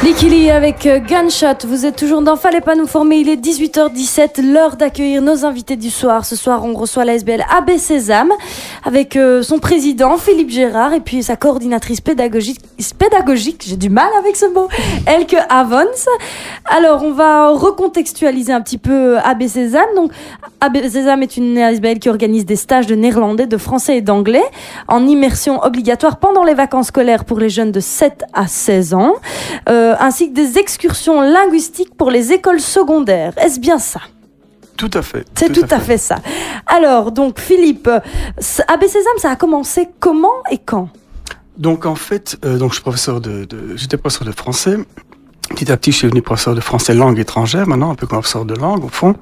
Likili avec Gunshot, vous êtes toujours dans Fallait pas nous former, il est 18h17, l'heure d'accueillir nos invités du soir. Ce soir, on reçoit l'ASBL AB Sésame avec son président Philippe Gérard et puis sa coordinatrice pédagogique, j'ai du mal avec ce mot, Elke Avons. Alors, on va recontextualiser un petit peu AB Sésame. Donc, AB Sésame est une ASBL qui organise des stages de néerlandais, de français et d'anglais en immersion obligatoire pendant les vacances scolaires pour les jeunes de 7 à 16 ans. Ainsi que des excursions linguistiques pour les écoles secondaires. Est-ce bien ça ? Tout à fait. C'est tout à fait ça. Alors, donc, Philippe, AB Sésame, ça a commencé comment et quand ? Donc, en fait, je suis j'étais professeur de français. Petit à petit, je suis devenu professeur de français langue étrangère, maintenant, un peu comme professeur de langue, au fond.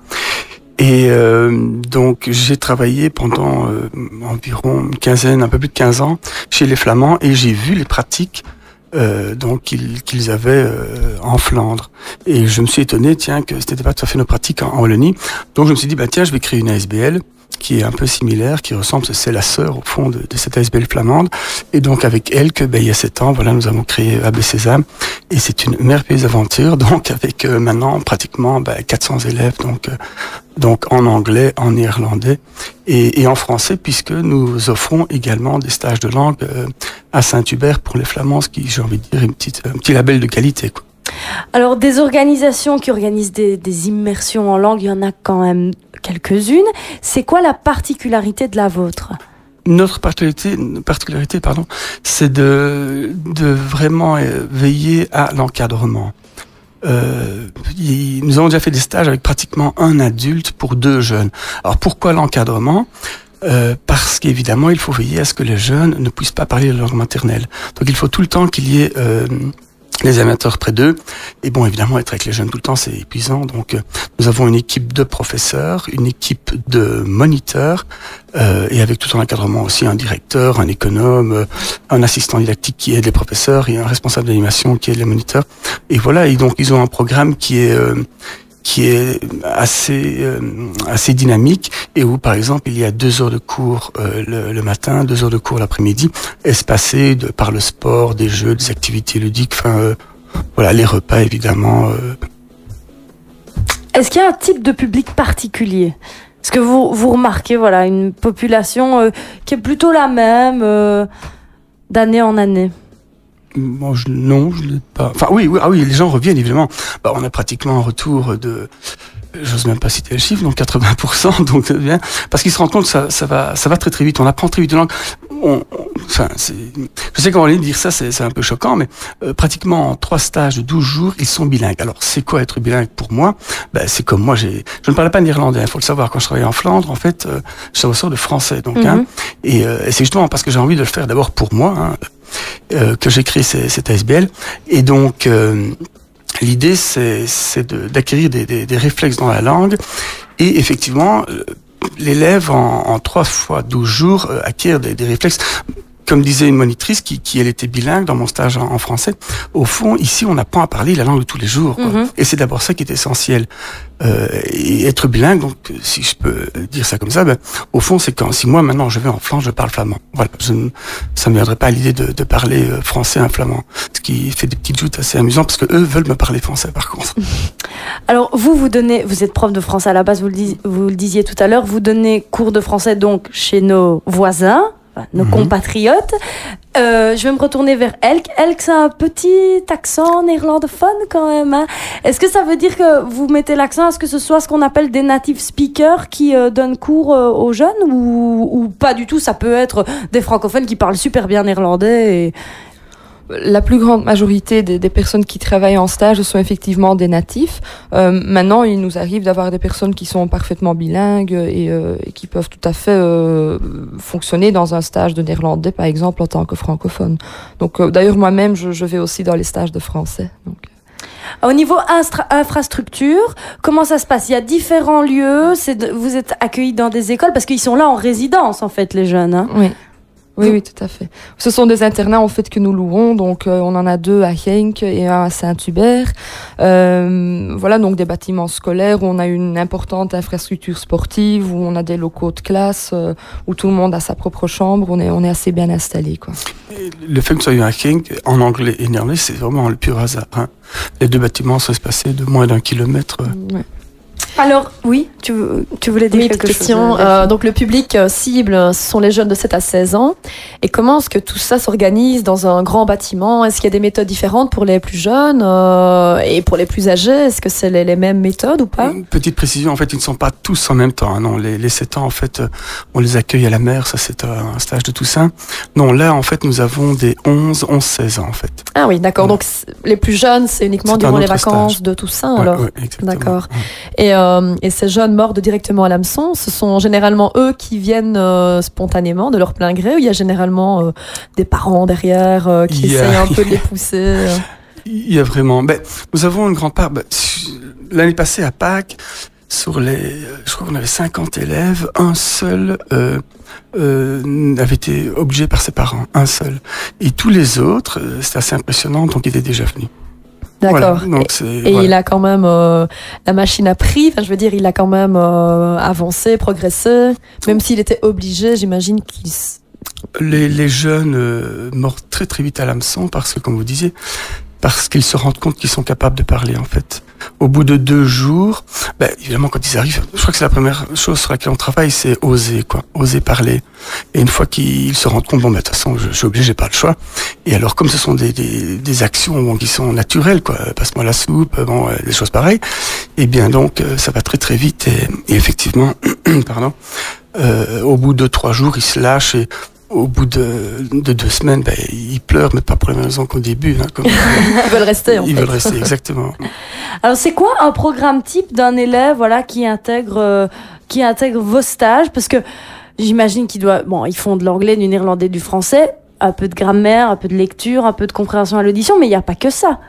Et donc, j'ai travaillé pendant environ une quinzaine, un peu plus de 15 ans, chez les Flamands, et j'ai vu les pratiques qu'ils avaient en Flandre. Et je me suis étonné, que c'était pas tout à fait nos pratiques en Wallonie. Donc je me suis dit, je vais créer une ASBL qui est un peu similaire, qui ressemble, c'est la sœur au fond de cette ASBL flamande. Et donc avec elle, il y a 7 ans, nous avons créé AB Sésame. Et c'est une merveilleuse aventure, donc avec maintenant pratiquement 400 élèves, donc en anglais, en néerlandais et en français, puisque nous offrons également des stages de langue à Saint-Hubert pour les Flamands, ce qui, j'ai envie de dire, un petit label de qualité, quoi. Alors, des organisations qui organisent des immersions en langue, il y en a quand même quelques-unes. C'est quoi la particularité de la vôtre ? Notre particularité, c'est de vraiment veiller à l'encadrement. Nous avons déjà fait des stages avec pratiquement un adulte pour 2 jeunes. Alors pourquoi l'encadrement ? Parce qu'évidemment, il faut veiller à ce que les jeunes ne puissent pas parler leur langue maternelle. Donc il faut tout le temps qu'il y ait les amateurs près d'eux. Et bon, évidemment, être avec les jeunes tout le temps, c'est épuisant. Donc nous avons une équipe de professeurs, une équipe de moniteurs, et avec tout un encadrement aussi, un directeur, un économe, un assistant didactique qui aide les professeurs et un responsable d'animation qui aide les moniteurs. Et voilà, et donc ils ont un programme qui est assez dynamique et où, par exemple, il y a 2 heures de cours le matin, 2 heures de cours l'après-midi, espacées par le sport, des jeux, des activités ludiques, les repas, évidemment. Est-ce qu'il y a un type de public particulier ? Est-ce que vous remarquez, une population qui est plutôt la même d'année en année ? Non, je l'ai pas. Enfin, oui, les gens reviennent, évidemment. On a pratiquement un retour de, j'ose même pas citer le chiffre, donc 80%, donc bien, parce qu'ils se rendent compte que ça va très très vite. On apprend très vite une langue. Je sais qu'en ligne dire ça, c'est un peu choquant, mais pratiquement en 3 stages de 12 jours, ils sont bilingues. Alors, c'est quoi être bilingue pour moi ? C'est comme moi, je ne parlais pas néerlandais, il faut le savoir. Quand je travaillais en Flandre, en fait, je suis professeur de français, donc, et c'est justement parce que j'ai envie de le faire d'abord pour moi, que j'ai créé cette ASBL. Et donc, l'idée, c'est d'acquérir des réflexes dans la langue. Et effectivement, l'élève, en 3 fois 12 jours, acquiert des réflexes. Comme disait une monitrice qui elle était bilingue dans mon stage en français, au fond, ici, on apprend à parler la langue de tous les jours, quoi. Et c'est d'abord ça qui est essentiel. Et être bilingue, donc, si je peux dire ça comme ça, au fond, c'est si moi, maintenant, je vais en Flandre, je parle flamand. Voilà. Ça me viendrait pas à l'idée de parler français à un flamand. Ce qui fait des petites joutes assez amusantes, parce que eux veulent me parler français, par contre. Alors, vous êtes prof de français à la base, vous le disiez tout à l'heure, vous donnez cours de français, donc, chez nos voisins, nos compatriotes. Je vais me retourner vers Elke. Elke, c'est un petit accent néerlandophone quand même, hein. Est-ce que ça veut dire que vous mettez l'accent à ce que ce soit ce qu'on appelle des native speakers qui donnent cours aux jeunes ou pas du tout? Ça peut être des francophones qui parlent super bien néerlandais. La plus grande majorité des personnes qui travaillent en stage sont effectivement des natifs. Maintenant, il nous arrive d'avoir des personnes qui sont parfaitement bilingues et qui peuvent tout à fait fonctionner dans un stage de néerlandais, par exemple, en tant que francophone. Donc, d'ailleurs, moi-même, je vais aussi dans les stages de français. Donc. Au niveau infrastructure, comment ça se passe ? Il y a différents lieux, vous êtes accueillis dans des écoles, parce qu'ils sont là en résidence, en fait, les jeunes, hein. Oui. Oui, tout à fait. Ce sont des internats en fait que nous louons, donc on en a 2 à Genk et un à Saint-Hubert. Voilà, donc des bâtiments scolaires où on a une importante infrastructure sportive, où on a des locaux de classe, où tout le monde a sa propre chambre. On est assez bien installé, quoi. Et le fait que nous soyons à Genk, en anglais et néerlandais, c'est vraiment le pur hasard. Hein. Les 2 bâtiments sont espacés de moins d'1 kilomètre. Ouais. Alors, oui, tu voulais dire quelque question. chose. Donc le public cible, ce sont les jeunes de 7 à 16 ans. Et comment est-ce que tout ça s'organise dans un grand bâtiment? Est-ce qu'il y a des méthodes différentes pour les plus jeunes et pour les plus âgés? Est-ce que c'est les mêmes méthodes ou pas? Une petite précision, en fait, ils ne sont pas tous en même temps. Hein, non, les 7 ans, en fait, on les accueille à la mer, ça c'est un stage de Toussaint. Non, là, en fait, nous avons des 11-16 ans, en fait. Ah oui, d'accord. Donc les plus jeunes, c'est uniquement durant les vacances stage de Toussaint, ouais, alors. Ouais, exactement. D'accord. Et ces jeunes mordent directement à l'hameçon. Ce sont généralement eux qui viennent spontanément, de leur plein gré, ou il y a généralement des parents derrière qui essayent un peu de les pousser. Il y a vraiment... nous avons une grande part... l'année passée, à Pâques, sur je crois qu'on avait 50 élèves, un seul avait été obligé par ses parents, un seul. Et tous les autres, c'était assez impressionnant, donc ils étaient déjà venus. D'accord. Voilà, donc il a quand même la machine a pris. Enfin, je veux dire, il a quand même avancé, progressé. Même s'il était obligé, j'imagine qu'il. Les jeunes mordent très très vite à l'hameçon parce que, comme vous disiez, parce qu'ils se rendent compte qu'ils sont capables de parler en fait. Au bout de 2 jours, évidemment quand ils arrivent, je crois que c'est la première chose sur laquelle on travaille, c'est oser parler. Et une fois qu'ils se rendent compte, de toute façon, je suis obligé, j'ai pas le choix. Et alors comme ce sont des actions qui sont naturelles, quoi, passe-moi la soupe, des choses pareilles, et bien donc ça va très très vite et effectivement, pardon, au bout de 3 jours, ils se lâchent et au bout de 2 semaines, ils pleurent, mais pas pour la même raison qu'au début. Hein, ils veulent rester, en fait. Ils veulent rester, exactement. Alors, c'est quoi un programme type d'un élève, qui intègre vos stages? Parce que j'imagine ils font de l'anglais, du néerlandais, du français, un peu de grammaire, un peu de lecture, un peu de compréhension à l'audition, mais il n'y a pas que ça.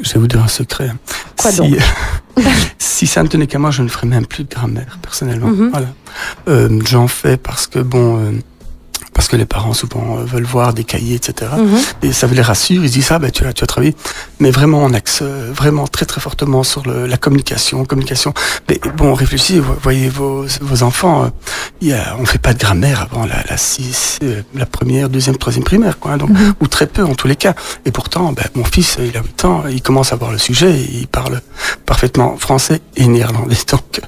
Je vais vous dire un secret. Quoi donc? Si ça ne tenait qu'à moi, je ne ferais même plus de grammaire, personnellement. Voilà. J'en fais parce que les parents souvent veulent voir des cahiers, etc. Et ça les rassure, ils se disent tu as travaillé. Mais vraiment, on axe vraiment très très fortement sur la communication. Mais bon, réfléchissez, voyez vos enfants, on fait pas de grammaire avant la première, deuxième, troisième primaire, quoi. Donc, ou très peu en tous les cas. Et pourtant, mon fils, il a 8 ans, il commence à voir le sujet, et il parle parfaitement français et néerlandais. Donc,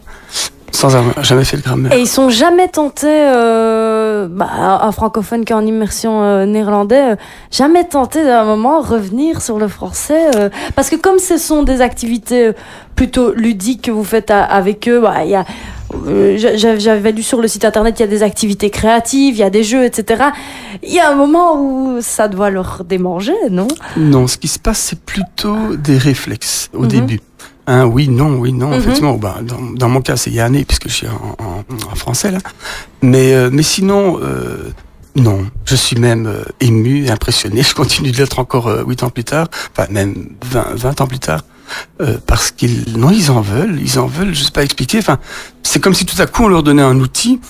sans avoir jamais fait de grammaire. Et ils sont jamais tentés, un francophone qui est en immersion néerlandais, jamais tenté d'un moment revenir sur le français, parce que comme ce sont des activités plutôt ludiques que vous faites avec eux, il y a j'avais lu sur le site internet, il y a des activités créatives, il y a des jeux, etc. Il y a un moment où ça doit leur démanger, non? Non, ce qui se passe, c'est plutôt des réflexes au début. Oui, non, effectivement. Dans mon cas, c'est Yanné, puisque je suis en français, là. Mais sinon, non. Je suis même ému et impressionné. Je continue de l'être encore 8 ans plus tard, enfin même 20 ans plus tard. Parce ils en veulent, je sais pas expliquer. Enfin, c'est comme si tout à coup on leur donnait un outil.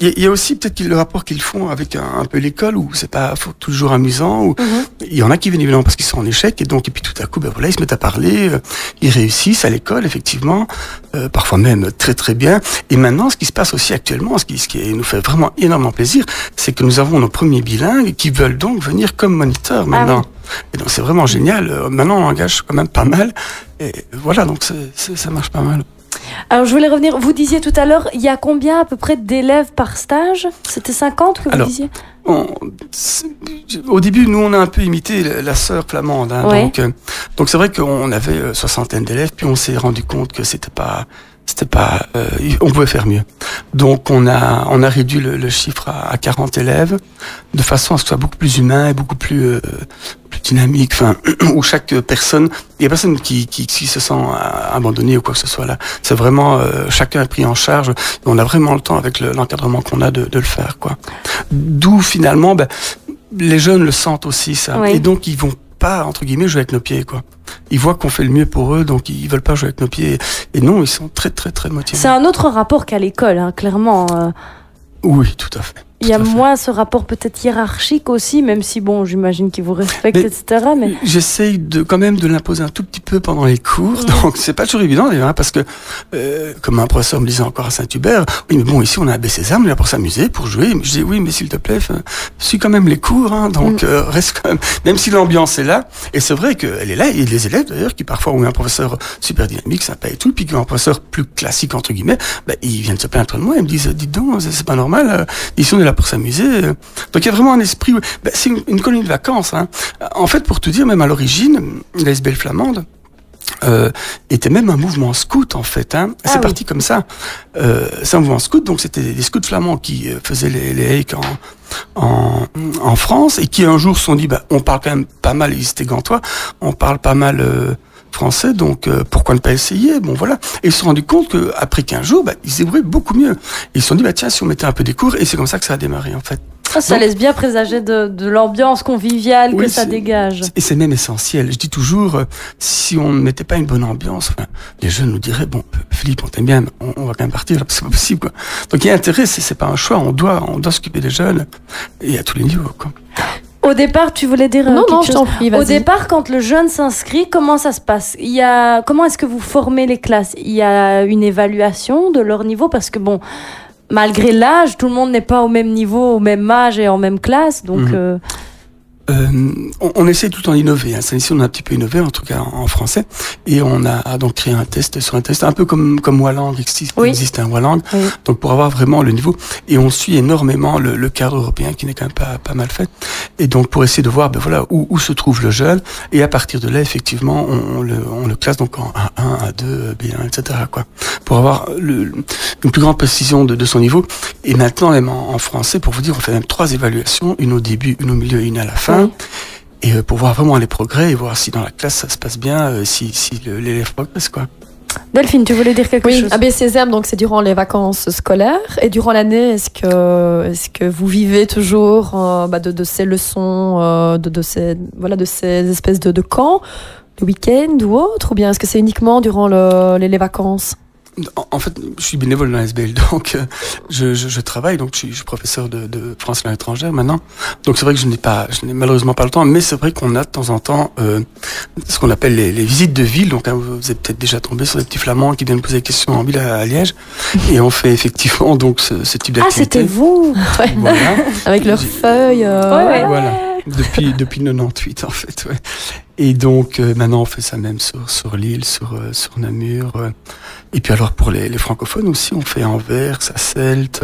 Il y a aussi peut-être le rapport qu'ils font avec un peu l'école où c'est pas toujours amusant. Où il y en a qui viennent évidemment parce qu'ils sont en échec et puis tout à coup, ils se mettent à parler, ils réussissent à l'école effectivement, parfois même très très bien. Et maintenant, ce qui se passe aussi actuellement, ce qui nous fait vraiment énormément plaisir, c'est que nous avons nos premiers bilingues qui veulent donc venir comme moniteurs maintenant. Et donc c'est vraiment génial. Maintenant on engage quand même pas mal. Et voilà, donc ça marche pas mal. Alors je voulais revenir, vous disiez tout à l'heure, il y a combien à peu près d'élèves par stage? C'était 50 que vous disiez? Au début, nous on a un peu imité la sœur flamande. Hein, ouais. Donc c'est vrai qu'on avait 60 d'élèves, puis on s'est rendu compte que c'était pas on pouvait faire mieux. Donc on a réduit le chiffre à 40 élèves de façon à ce que ce soit beaucoup plus humain et beaucoup plus dynamique, où chaque personne, il y a personne qui se sent abandonné ou quoi que ce soit là. C'est vraiment chacun est pris en charge. On a vraiment le temps avec l'encadrement qu'on a de le faire, quoi. D'où finalement les jeunes le sentent aussi ça. Oui. Et donc ils vont pas, entre guillemets, jouer avec nos pieds, quoi. Ils voient qu'on fait le mieux pour eux, donc ils veulent pas jouer avec nos pieds. Et non, ils sont très, très, très motivés. C'est un autre rapport qu'à l'école, hein, clairement. Oui, tout à fait. Il y a Tout à fait. moins ce rapport peut-être hiérarchique aussi, même si bon, j'imagine qu'ils vous respectent, Mais- etc. Mais J'essaye quand même de l'imposer un tout petit peu pendant les cours, donc c'est pas toujours évident d'ailleurs, hein, parce que comme un professeur me disait encore à Saint-Hubert, oui mais bon ici on a AB Sésame, on est là pour s'amuser, pour jouer. Je dis oui mais s'il te plaît, suis quand même les cours, hein, donc reste quand même si l'ambiance est là. Et c'est vrai qu'elle est là. Il y a des élèves d'ailleurs qui parfois ont un professeur super dynamique, sympa et tout, puis qui ont un professeur plus classique entre guillemets, ils viennent se plaindre de moi, ils me disent dites donc c'est pas normal, ici on est là pour s'amuser. Donc il y a vraiment un esprit, c'est une colonie de vacances. Hein. En fait pour tout dire, même à l'origine, la SBL flamande était même un mouvement scout en fait. Hein. C'est parti comme ça. C'est un mouvement scout, donc c'était des scouts flamands qui faisaient les hikes en France et qui un jour se sont dit on parle quand même pas mal, ils étaient gantois, on parle pas mal français, donc pourquoi ne pas essayer. Bon voilà. Et ils se sont rendus compte qu'après 15 jours, ils se débrouillaient beaucoup mieux. Et ils se sont dit tiens, si on mettait un peu des cours, et c'est comme ça que ça a démarré en fait. ça laisse bien présager de l'ambiance conviviale que ça dégage. Et c'est même essentiel. Je dis toujours, si on ne mettait pas une bonne ambiance, les jeunes nous diraient Philippe, on t'aime bien, mais on va quand même partir, là, parce que c'est pas possible, quoi. Donc il y a intérêt, c'est pas un choix, on doit s'occuper des jeunes, et à tous les niveaux, quoi. Au départ, tu voulais dire Non, quelque non, chose. je t'en prie, vas-y. Au départ, quand le jeune s'inscrit, comment ça se passe? Comment est-ce que vous formez les classes? Il y a une évaluation de leur niveau, parce que bon, malgré l'âge, tout le monde n'est pas au même niveau, au même âge et en même classe, donc. On essaie tout le temps d'innover. Hein. Ici, on a un petit peu innové, en tout cas en français, et on a donc créé un test sur un test, un peu comme Walang existe un Walang, donc pour avoir vraiment le niveau. Et on suit énormément le cadre européen qui n'est quand même pas mal fait. Et donc pour essayer de voir, où se trouve le jeune, et à partir de là, effectivement, on le classe donc en A1, A2, B1, etc. quoi, pour avoir une plus grande précision de son niveau. Et maintenant, même en français, pour vous dire, on fait même 3 évaluations, une au début, une au milieu et une à la fin. Et pour voir vraiment les progrès et voir si dans la classe ça se passe bien, si l'élève progresse, quoi. Delphine, tu voulais dire quelque chose? AB Sésame, donc c'est durant les vacances scolaires. Et durant l'année, est-ce que vous vivez toujours de ces leçons, de ces espèces de camps, le week-end ou autre? Ou bien est-ce que c'est uniquement durant les vacances? En fait, je suis bénévole dans la SBL, donc je travaille, donc je suis professeur de français langue étrangère maintenant. Donc c'est vrai que je n'ai malheureusement pas le temps, mais c'est vrai qu'on a de temps en temps ce qu'on appelle les visites de ville. Donc vous êtes peut-être déjà tombé sur des petits Flamands qui viennent poser des questions en ville à Liège, et on fait effectivement donc ce type d'activité. Ah, c'était vous? Voilà. Avec leurs feuilles. Voilà. Depuis 98 en fait. Ouais. Et donc maintenant on fait ça même sur Lille, sur Namur. Et puis alors pour les francophones aussi, on fait Anvers, Asselt.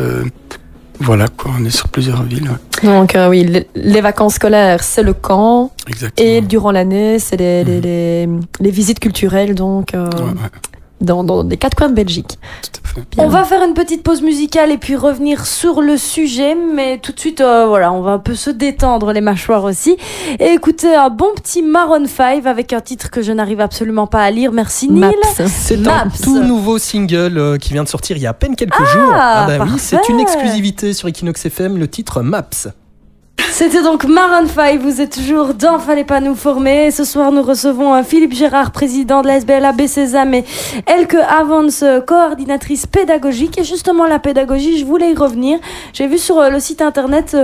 Voilà quoi, on est sur plusieurs villes. Ouais. Donc oui, les vacances scolaires, c'est le camp. Exactement. Et durant l'année, c'est les visites culturelles, donc dans les 4 coins de Belgique. Tout à fait. Bien. On va faire une petite pause musicale et puis revenir sur le sujet, mais tout de suite, on va un peu se détendre les mâchoires aussi et écouter un bon petit Maroon 5 avec un titre que je n'arrive absolument pas à lire. Merci Neil. Maps. C'est un Maps. tout nouveau single qui vient de sortir il y a à peine quelques jours. Oui, c'est parfait. une exclusivité sur Equinox FM, le titre Maps. C'était donc Maroon 5, vous êtes toujours dans Fallait pas nous former. Et ce soir, nous recevons Philippe Gérard, président de la SBL AB Sésame, et Elke Avans, coordinatrice pédagogique. Et justement, la pédagogie, je voulais y revenir. J'ai vu sur le site internet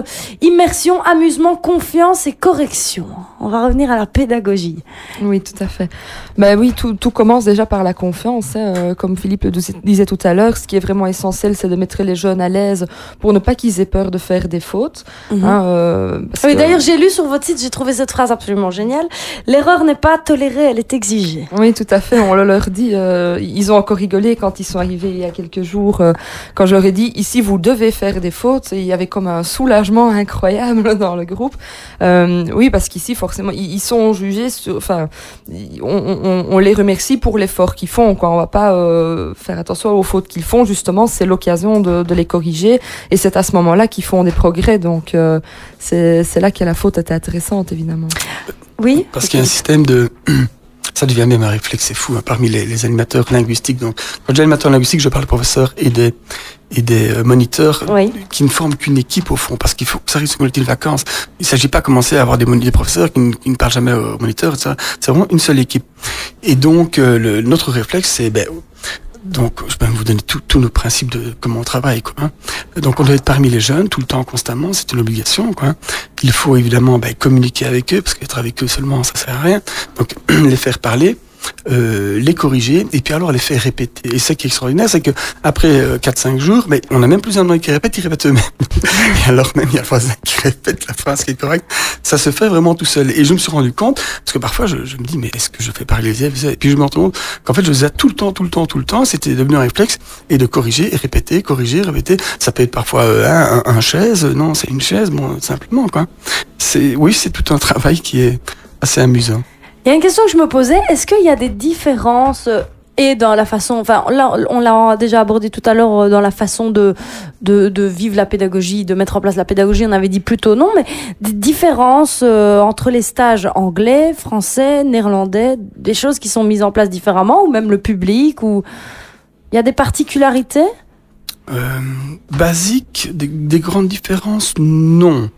immersion, amusement, confiance et correction. On va revenir à la pédagogie. Oui, tout à fait. Oui, tout commence déjà par la confiance. Hein. Comme Philippe le disait tout à l'heure, ce qui est vraiment essentiel, c'est de mettre les jeunes à l'aise pour ne pas qu'ils aient peur de faire des fautes. Oui, d'ailleurs, j'ai lu sur votre site, j'ai trouvé cette phrase absolument géniale. L'erreur n'est pas tolérée, elle est exigée. Oui, tout à fait. On le leur dit. Ils ont encore rigolé quand ils sont arrivés il y a quelques jours. Quand je leur ai dit, ici, vous devez faire des fautes. Et il y avait comme un soulagement incroyable dans le groupe. Oui, parce qu'ici, forcément, ils sont jugés. On les remercie pour l'effort qu'ils font. Quoi. On va pas faire attention aux fautes qu'ils font. Justement, c'est l'occasion de les corriger. Et c'est à ce moment-là qu'ils font des progrès. Donc, c'est là que la faute était intéressante, évidemment. Oui. Parce qu'il y a un système de... Ça devient même un réflexe, c'est fou, hein, parmi les animateurs linguistiques. Donc, quand je dis animateur linguistique, je parle des professeurs et des moniteurs qui ne forment qu'une équipe au fond, parce qu'il faut que ça arrive sur une colonie de vacances. Il ne s'agit pas de commencer à avoir des professeurs qui ne parlent jamais aux moniteurs, etc. C'est vraiment une seule équipe. Et donc, notre réflexe, c'est Donc, je peux même vous donner tous nos principes de comment on travaille, quoi. Hein. Donc, on doit être parmi les jeunes tout le temps, constamment. C'est une obligation, quoi. Hein. Il faut évidemment communiquer avec eux, parce qu'être avec eux seulement, ça sert à rien. Donc, les faire parler. Les corriger et puis alors les faire répéter. Et ce qui est extraordinaire, c'est que après 4-5 jours, mais on n'a même plus besoin de gens qui répètent, ils répètent eux-mêmes. Et alors même il y a le voisin qui répète la phrase qui est correcte. Ça se fait vraiment tout seul. Et je me suis rendu compte, parce que parfois je me dis, mais est-ce que je fais parler les élèves? Et puis je me rends compte qu'en fait je faisais tout le temps. C'était devenu un réflexe et de corriger et répéter, corriger, répéter. Ça peut être parfois un chaise, non, c'est une chaise, bon, simplement, quoi. C'est tout un travail qui est assez amusant. Il y a une question que je me posais, est-ce qu'il y a des différences et dans la façon, enfin là on l'a déjà abordé tout à l'heure dans la façon de vivre la pédagogie, de mettre en place la pédagogie, on avait dit plutôt non, mais des différences entre les stages anglais, français, néerlandais, des choses qui sont mises en place différemment, ou même le public, ou il y a des particularités? Basiques, des grandes différences, non.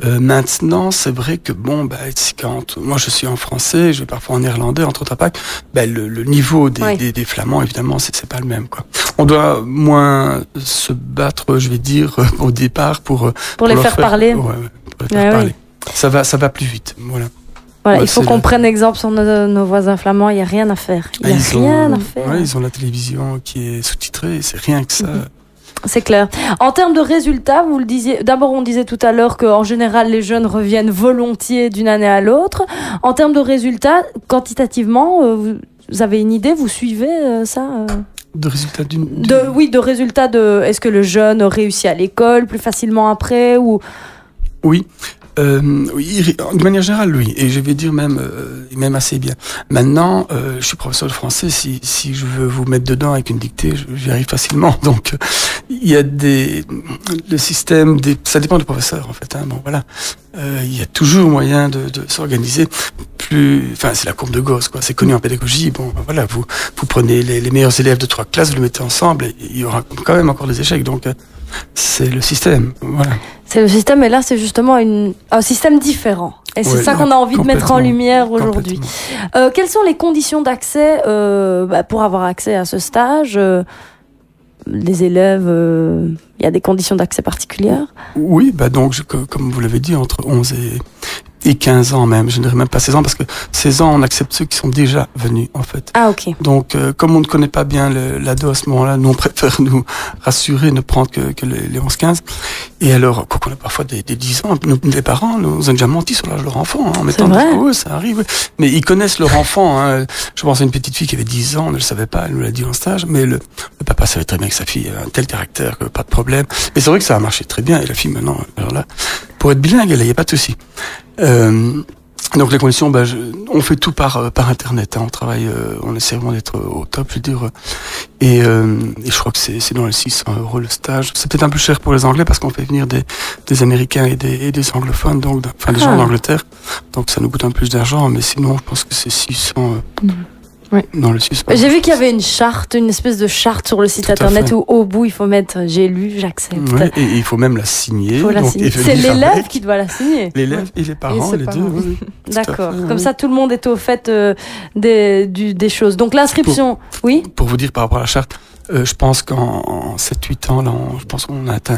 Maintenant, c'est vrai que quand moi je suis en français, je vais parfois en néerlandais, entre autres APAC, le niveau des flamands, évidemment, c'est pas le même, quoi. On doit moins se battre, je vais dire, au départ pour les faire parler. Pour les faire parler. Ça va plus vite, voilà. Voilà, il faut qu'on prenne exemple sur nos voisins flamands, il n'y a rien à faire. Il y a rien à faire. Ouais, ils ont la télévision qui est sous-titrée, c'est rien que ça. C'est clair. En termes de résultats, vous le disiez, d'abord on disait tout à l'heure qu'en général les jeunes reviennent volontiers d'une année à l'autre. En termes de résultats, quantitativement, vous avez une idée, vous suivez ça De résultats de résultats de... Est-ce que le jeune réussit à l'école plus facilement après ou... Oui. Oui, de manière générale, oui, et je vais dire même assez bien. Maintenant, je suis professeur de français. Si je veux vous mettre dedans avec une dictée, j'y arrive facilement. Donc, il y a le système, ça dépend du professeur en fait. Hein, bon, voilà, il y a toujours moyen de s'organiser. C'est la courbe de Gauss, quoi. C'est connu en pédagogie. Bon, voilà, vous prenez les meilleurs élèves de 3 classes, vous les mettez ensemble, et il y aura quand même encore des échecs. Donc, c'est le système, voilà. C'est le système, et là, c'est justement un système différent. Et c'est ça qu'on a envie de mettre en lumière aujourd'hui. Quelles sont les conditions d'accès pour avoir accès à ce stage les élèves, il y a des conditions d'accès particulières? Oui, donc, comme vous l'avez dit, entre 11 et 15 ans même, je ne dirais même pas 16 ans, parce que 16 ans, on accepte ceux qui sont déjà venus, en fait. Ah, ok. Donc, comme on ne connaît pas bien l'ado à ce moment-là, nous, on préfère nous rassurer, ne prendre que les 11-15. Et alors, quoi qu'on a parfois des 10 ans, les parents nous ont déjà menti sur l'âge de leur enfant, hein, en mettant des ça arrive. Oui. Mais ils connaissent leur enfant, hein. Je pense à une petite fille qui avait 10 ans, on ne le savait pas, elle nous l'a dit en stage, mais le papa savait très bien que sa fille avait un tel caractère que pas de problème. Et c'est vrai que ça a marché très bien, et la fille, maintenant, alors là, pour être bilingue, il n'y a pas de souci. Donc les conditions, on fait tout par internet. Hein, on travaille, on essaie vraiment d'être au top, je veux dire. Et je crois que c'est dans les 600 € le stage. C'est peut-être un peu cher pour les Anglais parce qu'on fait venir des Américains et des anglophones, donc des gens d'Angleterre. Donc ça nous coûte un peu plus d'argent, mais sinon je pense que c'est 600. Oui. Dans le 600. J'ai vu qu'il y avait une espèce de charte sur le site internet où au bout il faut mettre j'ai lu, j'accepte. Ouais, et il faut même la signer. C'est l'élève qui doit la signer. L'élève et les parents, les deux. Oui. D'accord. Comme ça tout le monde est au fait des choses. Donc l'inscription, oui. Pour vous dire par rapport à la charte, je pense qu'en 7-8 ans, là, je pense qu'on a atteint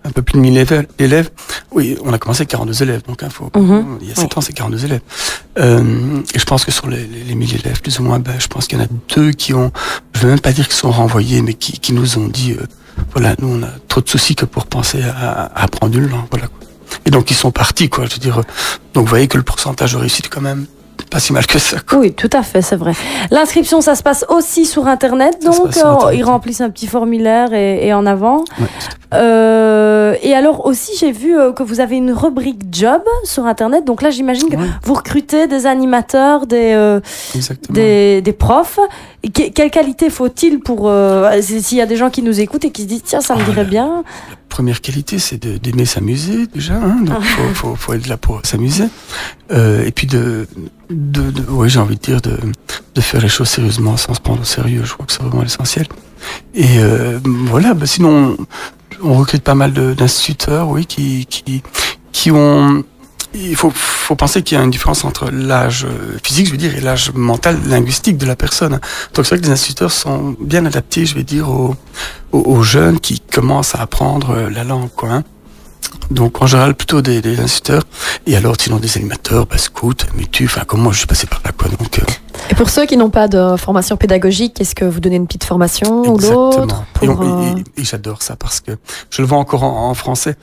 un peu plus de 1000 élèves. Oui, on a commencé avec 42 élèves, donc il y a 7 ans, c'est 42 élèves. Et je pense que sur les 1000 élèves, plus ou moins, je pense qu'il y en a 2 qui ont, je veux même pas dire qu'ils sont renvoyés, mais qui nous ont dit, voilà, nous on a trop de soucis que pour penser à apprendre une langue, voilà. Et donc ils sont partis, quoi, je veux dire. Donc vous voyez que le pourcentage de réussite est quand même pas si mal que ça, quoi. Oui, tout à fait, c'est vrai. L'inscription, ça se passe aussi sur Internet, donc ils remplissent un petit formulaire et en avant. Ouais. Et alors aussi, j'ai vu que vous avez une rubrique job sur Internet, donc là j'imagine que vous recrutez des animateurs, des profs. Quelle qualité faut-il pour s'il y a des gens qui nous écoutent et qui se disent tiens, ça me dirait bien. La première qualité, c'est d'aimer s'amuser déjà, hein, donc faut être là pour s'amuser, et puis j'ai envie de dire de faire les choses sérieusement sans se prendre au sérieux. Je crois que c'est vraiment l'essentiel. Et voilà, sinon on recrute pas mal d'instituteurs, oui, qui ont il faut penser qu'il y a une différence entre l'âge physique, je veux dire, et l'âge mental, linguistique de la personne. Donc c'est vrai que les instituteurs sont bien adaptés, je vais dire, aux jeunes qui commencent à apprendre la langue, quoi. Hein. Donc en général plutôt des instituteurs, et alors sinon des animateurs, scouts, mutus, enfin comme moi je suis passé par là, quoi. Donc Et pour ceux qui n'ont pas de formation pédagogique, est-ce que vous donnez une petite formation ou l'autre et j'adore ça parce que je le vois encore en français.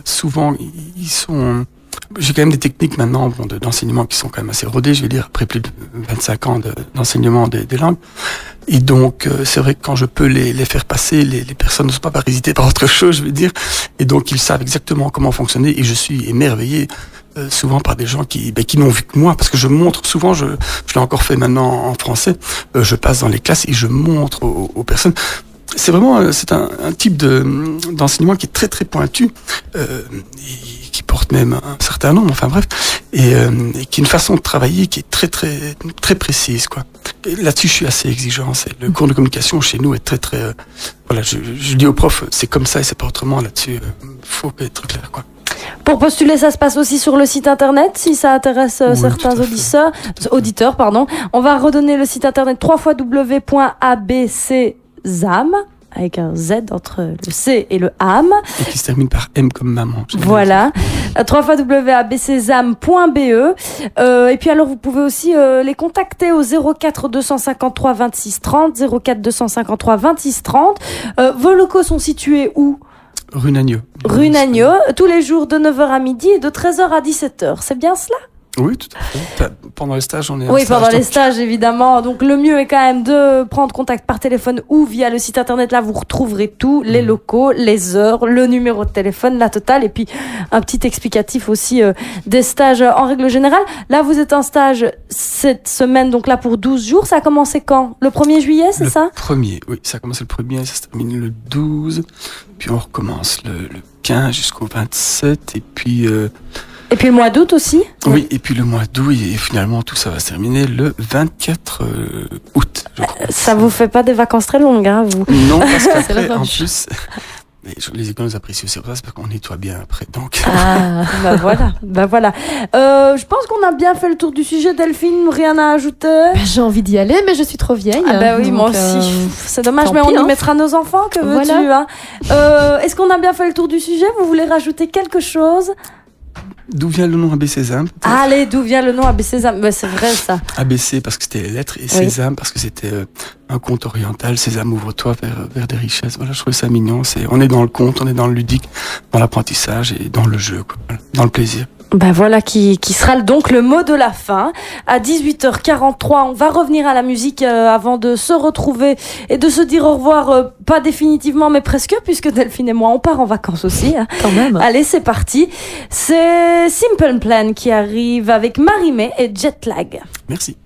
Souvent ils sont... J'ai quand même des techniques maintenant d'enseignement qui sont quand même assez rodées, je vais dire, après plus de 25 ans d'enseignement des langues. Et donc, c'est vrai que quand je peux les faire passer, les personnes ne sont pas parasitées par autre chose, je vais dire. Et donc, ils savent exactement comment fonctionner. Et je suis émerveillé souvent par des gens qui n'ont vu que moi. Parce que je montre, souvent, je l'ai encore fait maintenant en français, je passe dans les classes et je montre aux personnes. C'est vraiment c'est un type d'enseignement qui est très très pointu, qui porte même un certain nombre, enfin bref, et qui est une façon de travailler qui est très très très précise, quoi. Et là-dessus, je suis assez exigeant. Le cours de communication chez nous est très très voilà, je dis aux profs, c'est comme ça et c'est pas autrement. Là-dessus, faut être clair, quoi. Pour postuler, ça se passe aussi sur le site internet, si ça intéresse certains auditeurs. On va redonner le site internet www.abczam, avec un Z entre le C et le AM. Et qui se termine par M comme maman. Voilà. www.abczam.be. Et puis alors, vous pouvez aussi les contacter au 04 253 26 30, 04 253 26 30. Vos locaux sont situés où ? Rue Nagneau. Rue Nagneau, tous les jours de 9h à midi et de 13h à 17h. C'est bien cela ? Oui, tout à fait. Pendant les stages, on est Oui, pendant les stages, évidemment. Donc, le mieux est quand même de prendre contact par téléphone ou via le site internet. Là, vous retrouverez tout, les locaux, les heures, le numéro de téléphone, la totale, et puis un petit explicatif aussi des stages en règle générale. Là, vous êtes en stage cette semaine, donc là, pour 12 jours. Ça a commencé quand ? Le 1er juillet, c'est ça ? Le 1er, oui. Ça a commencé le 1er, ça se termine le 12. Puis on recommence le 15 jusqu'au 27, et puis... Et puis le mois d'août aussi ? Oui, et puis le mois d'août, et finalement tout ça va se terminer le 24 août, je crois. Ça vous fait pas des vacances très longues, hein, vous ? Non, parce qu'après, en plus, les écoles nous apprécient aussi parce qu'on nettoie bien après, donc... Ah, bah voilà. Je pense qu'on a bien fait le tour du sujet, Delphine, rien à ajouter ? J'ai envie d'y aller, mais je suis trop vieille. Ah bah oui, moi aussi. C'est dommage, mais on y mettra nos enfants, que veux-tu, hein ? Est-ce qu'on a bien fait le tour du sujet ? Vous voulez rajouter quelque chose ? D'où vient le nom ABCZAM ? Allez, d'où vient le nom ABCZAM ? Bah, c'est vrai, ça. ABC parce que c'était les lettres, et Sésame parce que c'était un conte oriental. Sésame, ouvre-toi vers des richesses. Voilà, je trouvais ça mignon. On est dans le conte, on est dans le ludique, dans l'apprentissage et dans le jeu, quoi. Dans le plaisir. Ben voilà qui sera donc le mot de la fin. À 18h43, on va revenir à la musique avant de se retrouver et de se dire au revoir, pas définitivement mais presque, puisque Delphine et moi on part en vacances aussi, hein. Quand même. Allez, c'est parti. C'est Simple Plan qui arrive avec Marie-Mé et Jetlag. Merci.